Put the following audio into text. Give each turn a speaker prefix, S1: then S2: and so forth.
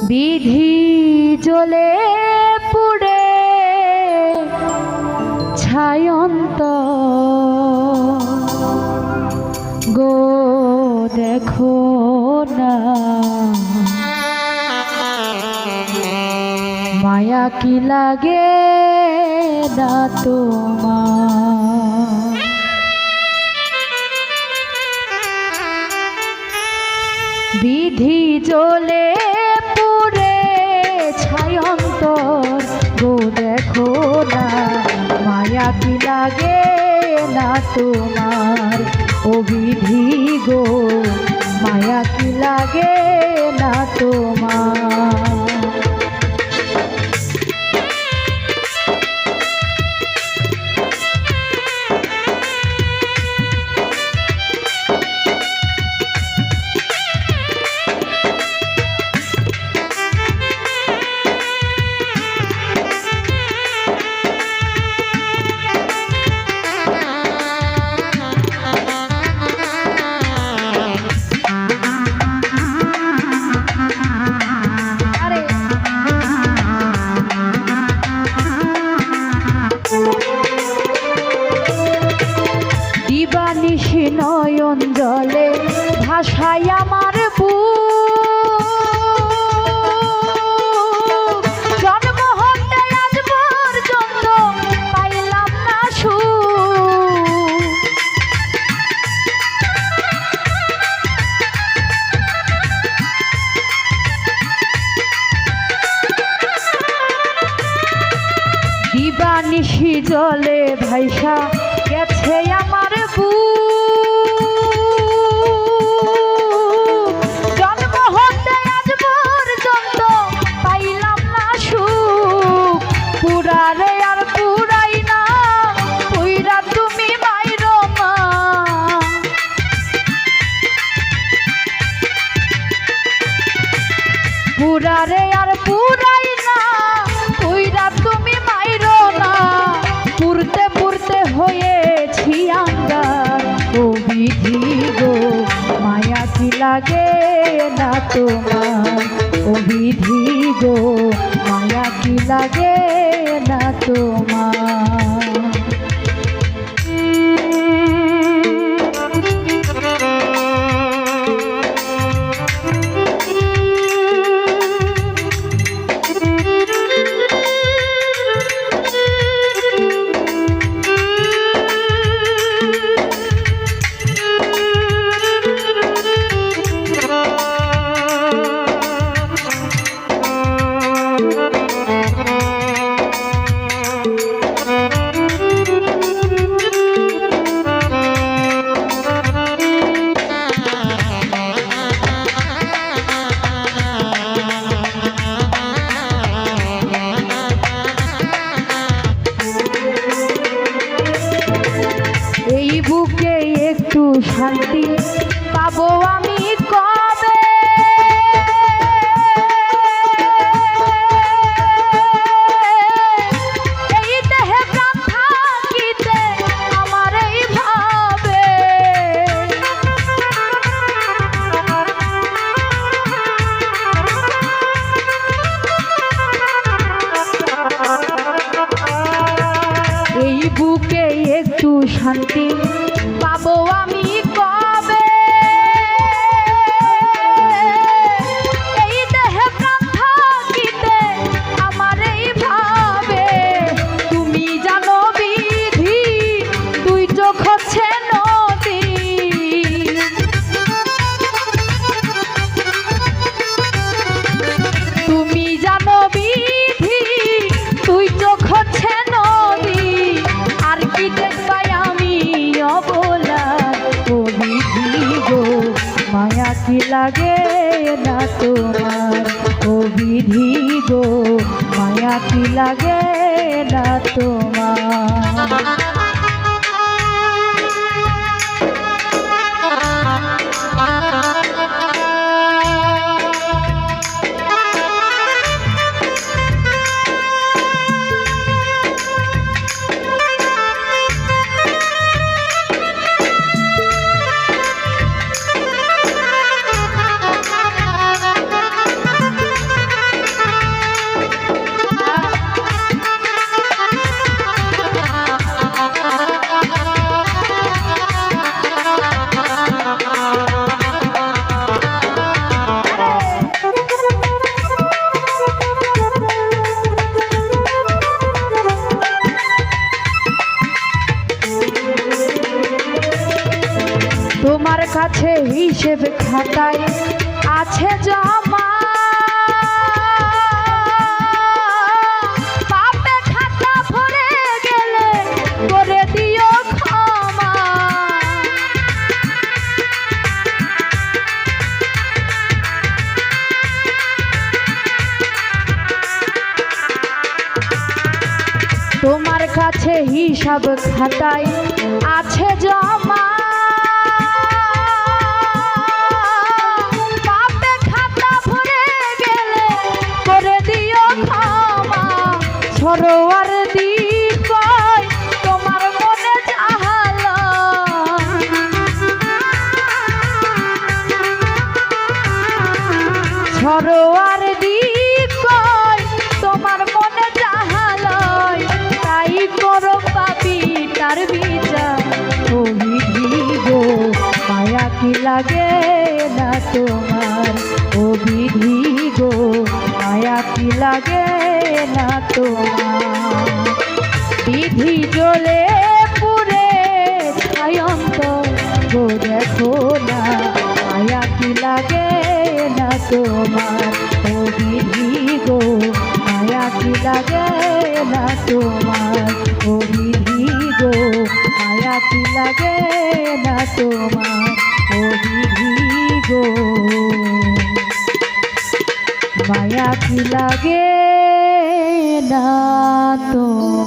S1: বিধি জ্বলে পুড়ে ছায়ন্ত গো দেখো না মায়া কি লাগে না তোমার। বিধি জ্বলে পুড়ে ছায়ন্তর গো দেখো না মায়া কি লাগে না তোমার। ও বিধি গো মায়া কি লাগে না তোমার। দিবানিশি নয়ন জলে ভাষায় আমার বুক জন্ম হতে আজ পর্যন্ত পাইলাম না সুখ। দিবানিশি জলে ভাইসা গেছে আমার জন্ম হতে আজ পর্যন্ত পাইলাম না সুখ। পুরারে আর পুরাই না পুইরা তুমি মাইরো মা। পুরারে আর পুরাই না পুইরা তুমি মাইরো না। পুরতে পুরতে হয়েছি আঙ্গার ও বিধি গো মায়া কি লাগে না তোমার। ও বিধি গো মায়া কি লাগে না তোমার। এই বুকে একটু শান্তি পাবো আমি কবে। এই দেহে প্রাণ থাকিতে আমার এই ভাবে। এই বুকে একটু শান্তি পাবো আমি কবে। এই দেহে প্রাণ থাকিতে আমার এই ভাবে। তুমি জানো বিধি দুই চোখ হচ্ছে নদী। তুমি জানো বিধি দুই চোখ হচ্ছে নদী। আর কি দেখবাই আমি অবলা। ও বিধি গো মায়া কি লাগে না তোমার। ও বিধি গো মায়া কি লাগে না তোমার। হিসেব খাতায় আছে জমা, পাপে খাতা ভরে গেলে করে দিও ক্ষমা। তোমার কাছে হিসাব খাতায় আছে জমা, পাপে খাতা ভরে গেলে করে দিও ক্ষমা। সরোয়ার দ্বীপ তোমার মনে জাহালা, সরোয়ার দ্বীপ তোমার মনে জাহালয়, তাই করো পাপি তার বিচার। ও বিধি গো মায়া কি লাগে না তোমার, ও বিধি গো মায়া কি লাগে না তোমার। বিধি জ্বলে পুরে ছায়ন্ত গো দেখো না, মায়া কি লাগে না তোমার, ও বিধি গো মায়া কি লাগে না তোমার, ও বিধি গো মায়া কি লাগে না তোমার, ও বিধি গো মায়া কি লাগে না তোমার।